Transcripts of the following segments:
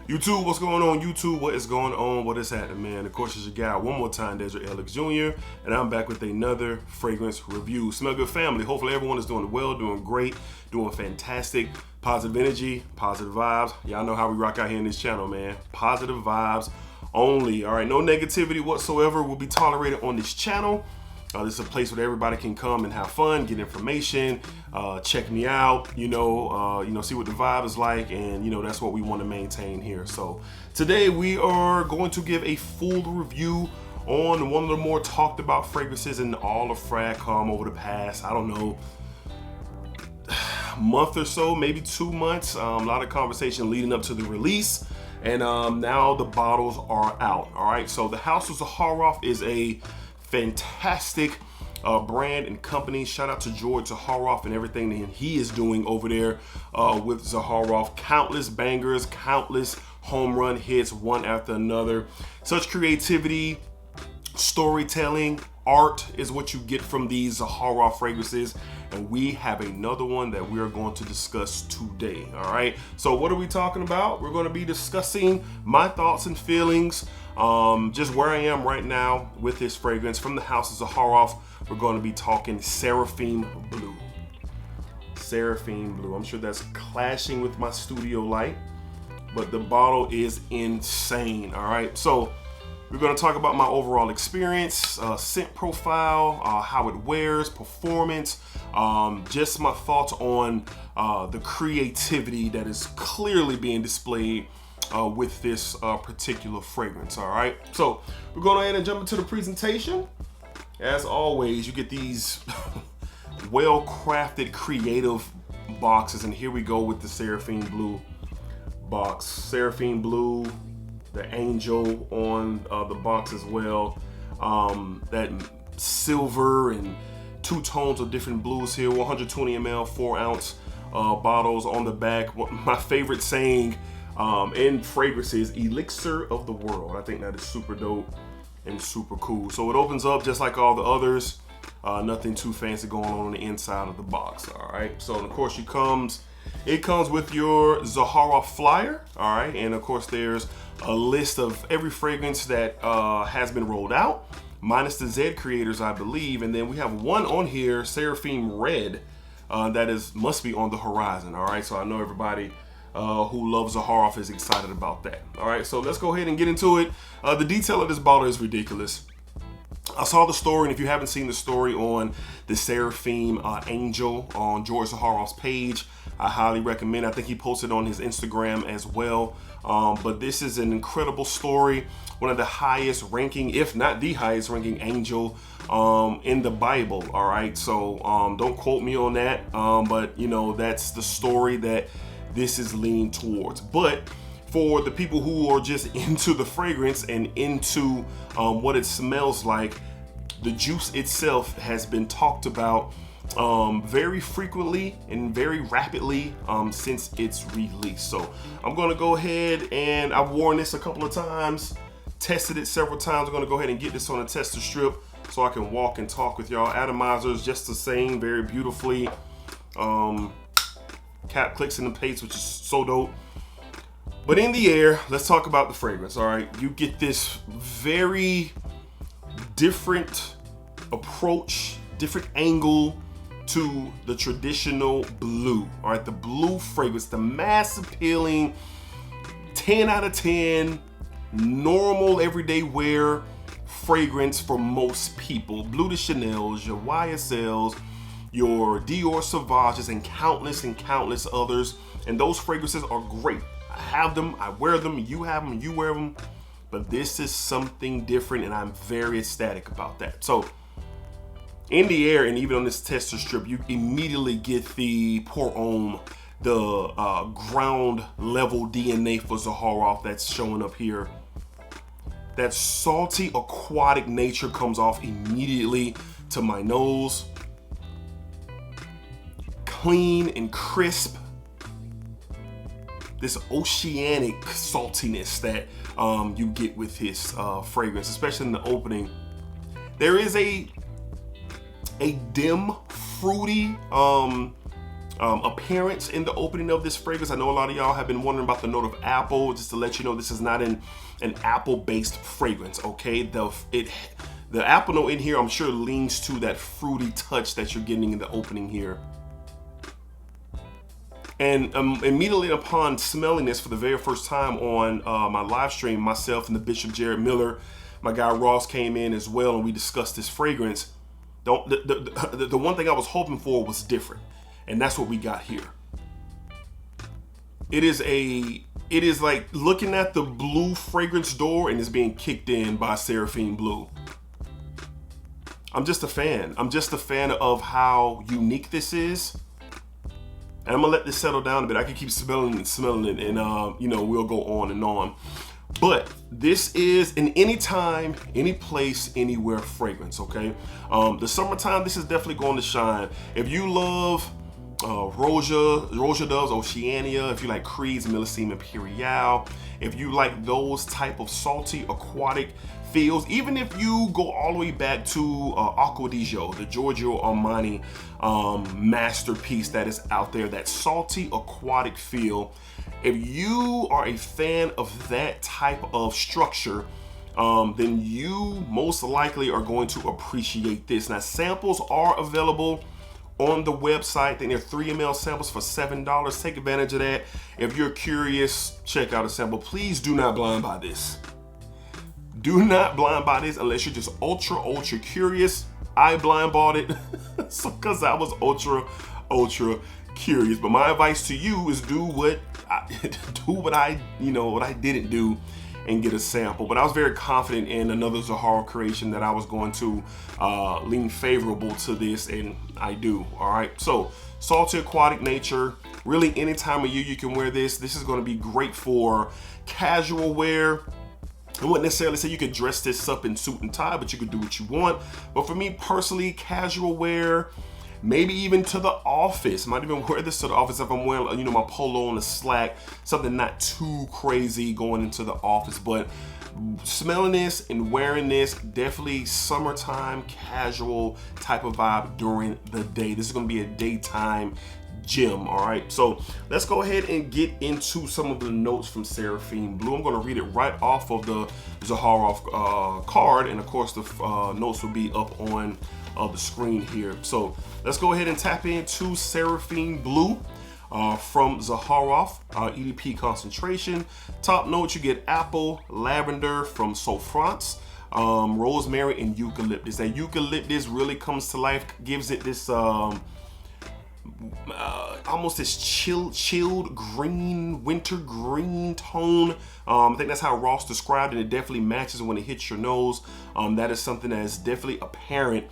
YouTube, what's going on? YouTube, what is going on? What is happening, man? Of course, it's your guy one more time, DEDRICKHJR, and I'm back with another fragrance review. Smell good, family. Hopefully everyone is doing well, doing great, doing fantastic. Positive energy, positive vibes. Y'all know how we rock out here in this channel, man. Positive vibes only. All right, no negativity whatsoever will be tolerated on this channel. This is a place where everybody can come and have fun, get information, check me out, see what the vibe is like, and that's what we want to maintain here. So today we are going to give a full review on one of the more talked about fragrances in all of FragCom over the past, I don't know, month or so, maybe 2 months. A lot of conversation leading up to the release, and now the bottles are out. All right, so the House of Zaharoff is a fantastic brand and company. Shout out to George Zaharoff and everything that he is doing over there with Zaharoff. Countless bangers, countless home run hits, one after another. Such creativity, storytelling, art is what you get from these Zaharoff fragrances, and we have another one that we are going to discuss today. All right, so what are we talking about? We're going to be discussing my thoughts and feelings, just where I am right now with this fragrance from the House of Zaharoff. We're going to be talking Seraphim Blue. Seraphim Blue. I'm sure that's clashing with my studio light, but the bottle is insane. All right, so we're going to talk about my overall experience, scent profile, how it wears, performance, just my thoughts on the creativity that is clearly being displayed with this particular fragrance. All right, so we're going ahead and jump into the presentation. As always, you get these well-crafted, creative boxes, and here we go with the Seraphim Blue box. Seraphim Blue, the angel on the box as well. That silver and two tones of different blues here. 120 ml, 4 ounce bottles on the back. My favorite saying in fragrances, elixir of the world. I think that is super dope and super cool. So it opens up just like all the others. Nothing too fancy going on the inside of the box. All right. So of course it comes with your Zaharoff flyer. All right, and of course there's a list of every fragrance that has been rolled out, minus the Z creators, I believe, and then we have one on here, Seraphim Red, that must be on the horizon. All right, so I know everybody who loves Zaharoff is excited about that. All right, so let's go ahead and get into it. The detail of this bottle is ridiculous. I saw the story, and if you haven't seen the story on the Seraphim Angel on George Zaharoff's page, I highly recommend. I think he posted on his Instagram as well. But this is an incredible story. One of the highest ranking, if not the highest ranking angel in the Bible. All right, so don't quote me on that. But that's the story that this is leaning towards. But for the people who are just into the fragrance and into what it smells like, the juice itself has been talked about very frequently and very rapidly since its release. So I'm going to go ahead, and I've worn this a couple of times, tested it several times. I'm going to go ahead and get this on a tester strip so I can walk and talk with y'all. Atomizers just the same, very beautifully. Cap clicks in the paste, which is so dope. But in the air, let's talk about the fragrance. All right, you get this very different approach, different angle to the traditional blue. All right, the blue fragrance, the mass appealing 10 out of 10 normal everyday wear fragrance for most people. Blue de Chanel's, your YSL's, your Dior Sauvages, and countless others. And those fragrances are great. I have them, I wear them, you have them, you wear them. But this is something different, and I'm very ecstatic about that. So in the air, and even on this tester strip, you immediately get the pour homme, the ground level DNA for Zaharoff that's showing up here. That salty aquatic nature comes off immediately to my nose. Clean and crisp. This oceanic saltiness that you get with his fragrance, especially in the opening. There is a dim, fruity appearance in the opening of this fragrance. I know a lot of y'all have been wondering about the note of apple. Just to let you know, this is not an apple-based fragrance, okay? The apple note in here, I'm sure, leans to that fruity touch that you're getting in the opening here. And immediately upon smelling this for the very first time on my live stream, myself and the Bishop Jared Miller, my guy Ross came in as well, and we discussed this fragrance. The one thing I was hoping for was different, and that's what we got here. It is like looking at the blue fragrance door and it's being kicked in by Seraphim Blue. I'm just a fan. I'm just a fan of how unique this is. And I'm gonna let this settle down a bit. I can keep smelling it, and you know, we'll go on and on. But this is an anytime, any place, anywhere fragrance, okay? The summertime, this is definitely going to shine. If you love Roja Doves, Oceania, if you like Creed's Millésime Imperial, if you like those type of salty aquatic feels, even if you go all the way back to Acqua di Gio, the Giorgio Armani masterpiece that is out there, that salty aquatic feel, if you are a fan of that type of structure, then you most likely are going to appreciate this. Now, samples are available on the website. I think they're 3 ml samples for $7. Take advantage of that. If you're curious, check out a sample. Please do not blind buy this. Do not blind buy this unless you're just ultra curious. I blind bought it because I was ultra curious. But my advice to you is do what I didn't do and get a sample. But I was very confident in another Zaharoff creation that I was going to lean favorable to this, and I do. All right, so salty aquatic nature, really any time of year you can wear this. This is going to be great for casual wear. I wouldn't necessarily say you could dress this up in suit and tie, but you could do what you want. But for me personally, casual wear, maybe even to the office. Might even wear this to the office if I'm wearing, my polo and a slack, something not too crazy going into the office. But smelling this and wearing this, definitely summertime casual type of vibe during the day. This is going to be a daytime gem. All right, so let's go ahead and get into some of the notes from Seraphim Blue. I'm going to read it right off of the Zaharoff card, and of course the notes will be up on the screen here. So let's go ahead and tap into Seraphim Blue from Zaharoff, EDP concentration. Top notes, you get apple, lavender from Sofrance, rosemary, and eucalyptus. That eucalyptus really comes to life, gives it this almost this chilled green, winter green tone. I think that's how Ross described it. It definitely matches when it hits your nose. That is something that is definitely apparent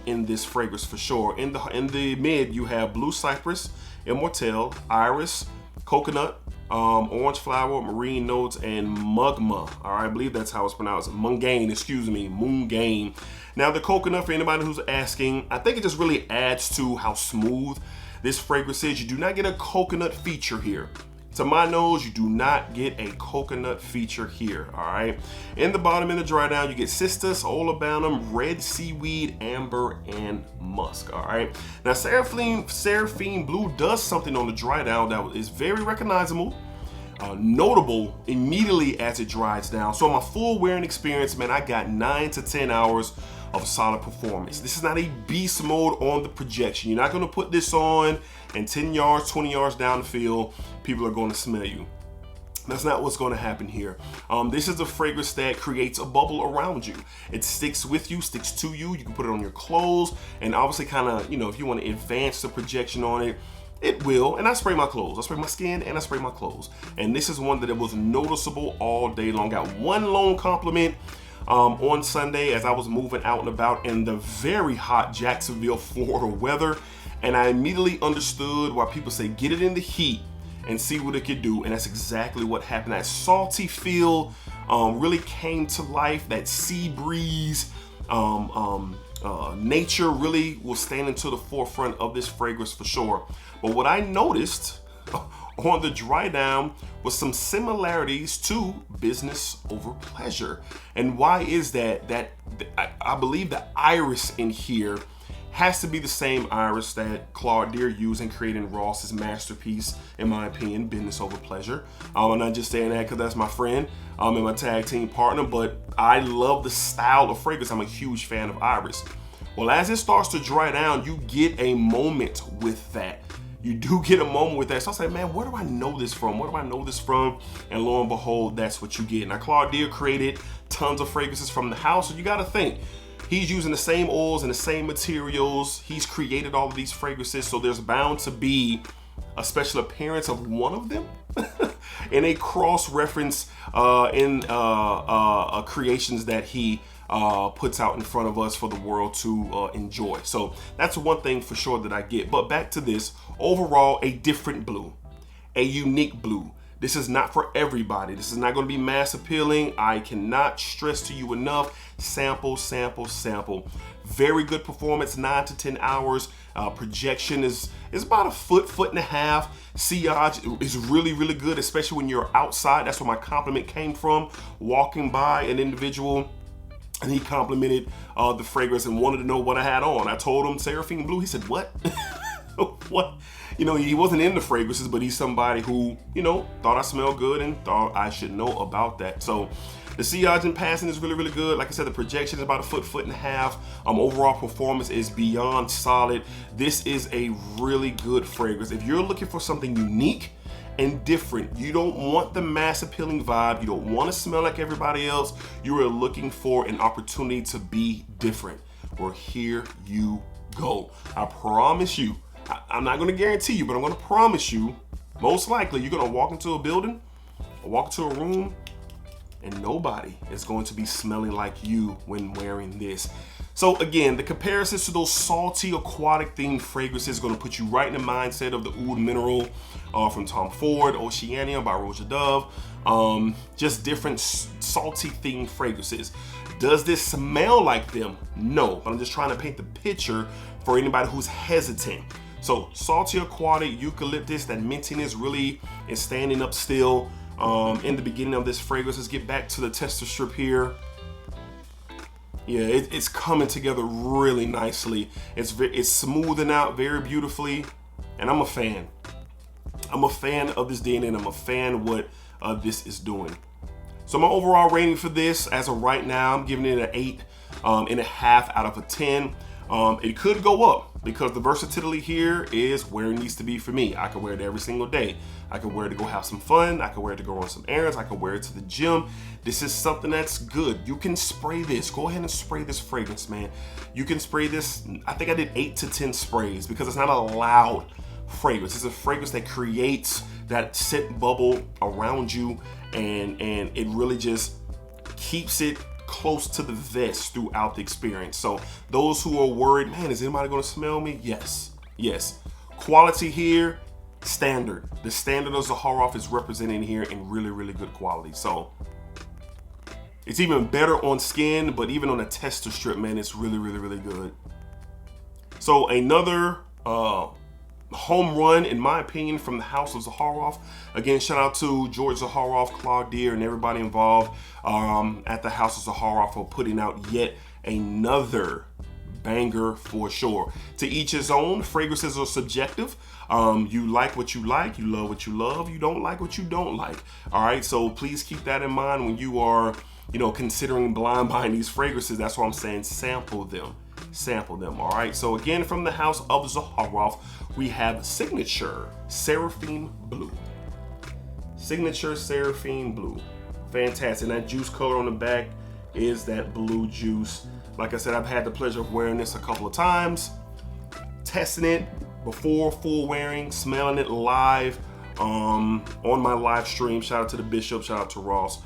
in this fragrance for sure. In the mid, you have blue cypress, immortelle, iris, coconut, orange flower, marine notes, and mugma. All right, I believe that's how it's pronounced. Mungane, excuse me, mungane. Now the coconut, for anybody who's asking, I think it just really adds to how smooth this fragrance is. You do not get a coconut feature here. To my nose, you do not get a coconut feature here, all right? In the bottom, in the dry down, you get cistus, olibanum, red seaweed, amber, and musk, all right? Now, Seraphim Blue does something on the dry down that is very recognizable, notable immediately as it dries down. So on my full wearing experience, man, I got 9 to 10 hours of solid performance. This is not a beast mode on the projection. You're not gonna put this on and 10 yards, 20 yards down the field, people are gonna smell you. That's not what's gonna happen here. This is a fragrance that creates a bubble around you. It sticks with you, sticks to you. You can put it on your clothes, and obviously kind of, if you wanna advance the projection on it, it will. And I spray my clothes. I spray my skin and I spray my clothes. And this is one that it was noticeable all day long. Got one lone compliment on Sunday as I was moving out and about in the very hot Jacksonville, Florida weather. And I immediately understood why people say get it in the heat and see what it could do. And that's exactly what happened. That salty feel really came to life. That sea breeze, nature really was standing to the forefront of this fragrance for sure. But what I noticed on the dry down was some similarities to business over pleasure. And why is that? I believe the iris in here has to be the same iris that Claudia used in creating Ross's masterpiece, in my opinion, Business Over Pleasure. I'm not just saying that because that's my friend and my tag team partner, but I love the style of fragrance. I'm a huge fan of iris. Well, as it starts to dry down, you get a moment with that. You do get a moment with that. So I say, man, where do I know this from? Where do I know this from? And lo and behold, that's what you get. Now, Claudia created tons of fragrances from the house, so you got to think. He's using the same oils and the same materials. He's created all of these fragrances, so there's bound to be a special appearance of one of them in a cross-reference in creations that he puts out in front of us for the world to enjoy. So that's one thing for sure that I get. But back to this, overall, a different blue, a unique blue. This is not for everybody. This is not going to be mass appealing. I cannot stress to you enough. Sample, sample, sample. Very good performance, 9 to 10 hours. Projection is about a foot and a half. Sillage is really, really good, especially when you're outside. That's where my compliment came from. Walking by an individual, and he complimented the fragrance and wanted to know what I had on. I told him Seraphim Blue. He said, what? What? You know, he wasn't into fragrances, but he's somebody who, you know, thought I smelled good and thought I should know about that. So the sillage in passing is really, really good. Like I said, the projection is about a foot and a half. Overall performance is beyond solid. This is a really good fragrance. If you're looking for something unique and different, you don't want the mass appealing vibe, you don't want to smell like everybody else, you are looking for an opportunity to be different. Well, here you go. I promise you, I'm not going to guarantee you, but I'm going to promise you, most likely you're going to walk into a building or walk into a room and nobody is going to be smelling like you when wearing this. So again, the comparisons to those salty aquatic themed fragrances is going to put you right in the mindset of the Oud Mineral from Tom Ford, Oceania by Roja Dove. Just different salty themed fragrances. Does this smell like them? No, but I'm just trying to paint the picture for anybody who's hesitant. So salty aquatic, eucalyptus, that mintiness really is standing up still in the beginning of this fragrance. Let's get back to the tester strip here. Yeah, it's coming together really nicely. It's smoothing out very beautifully, and I'm a fan. I'm a fan of this DNA, and I'm a fan of what this is doing. So my overall rating for this, as of right now, I'm giving it an 8.5 out of a 10. It could go up because the versatility here is where it needs to be for me. I can wear it every single day. I can wear it to go have some fun. I can wear it to go on some errands. I can wear it to the gym. This is something that's good. You can spray this. Go ahead and spray this fragrance, man. You can spray this. I think I did 8 to 10 sprays because it's not a loud fragrance. It's a fragrance that creates that scent bubble around you, and it really just keeps it close to the vest throughout the experience. So those who are worried, man, is anybody going to smell me? Yes. Quality here, standard. The standard of Zaharoff is represented here in really, really good quality. So it's even better on skin, but even on a tester strip, man, it's really, really, really good. So another home run, in my opinion, from the house of Zaharoff. Again, shout out to George Zaharoff, Claudia, and everybody involved at the house of Zaharoff for putting out yet another banger for sure. To each his own. Fragrances are subjective. You like what you like, you love what you love, you don't like what you don't like. All right, so please keep that in mind when you are, considering blind buying these fragrances. That's why I'm saying sample them. All right, so again, from the house of Zaharoff, we have Signature Seraphim Blue. Signature Seraphim Blue. Fantastic. And that juice color on the back is that blue juice. Like I said, I've had the pleasure of wearing this a couple of times, testing it before full wearing, smelling it live on my live stream. Shout out to the Bishop, shout out to Ross.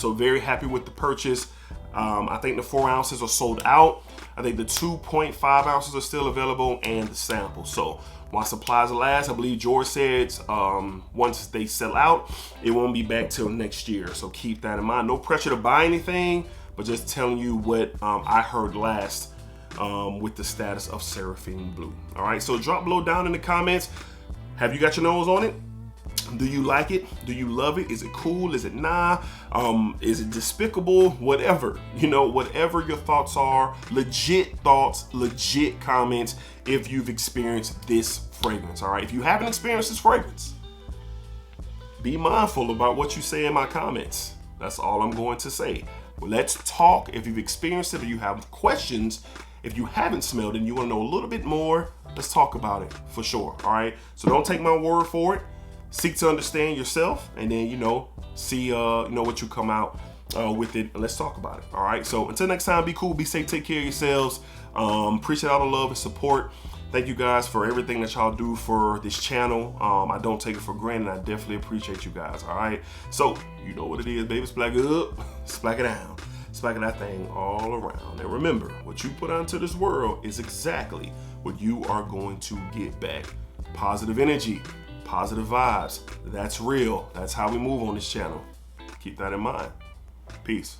So very happy with the purchase. I think the 4 ounces are sold out. I think the 2.5 ounces are still available, and the sample. So while supplies last, I believe George said once they sell out, it won't be back till next year. So keep that in mind. No pressure to buy anything, but just telling you what I heard last with the status of Seraphim Blue. All right, so drop below down in the comments. Have you got your nose on it? Do you like it? Do you love it? Is it cool? Is it nah? Is it despicable? Whatever, you know, whatever your thoughts are, legit thoughts, legit comments if you've experienced this fragrance, all right? If you haven't experienced this fragrance, be mindful about what you say in my comments. That's all I'm going to say. Well, let's talk. If you've experienced it or you have questions, if you haven't smelled it and you want to know a little bit more, let's talk about it for sure, all right? So don't take my word for it. Seek to understand yourself, and then, you know, see, what you come out with it, and let's talk about it, all right? So until next time, be cool, be safe, take care of yourselves. Appreciate all the love and support. Thank you guys for everything that y'all do for this channel. I don't take it for granted. I definitely appreciate you guys, all right? So, you know what it is, baby. Splack it up, splack it down, splack that thing all around. And remember, what you put out into this world is exactly what you are going to get back. Positive energy, positive vibes. That's real. That's how we move on this channel. Keep that in mind. Peace.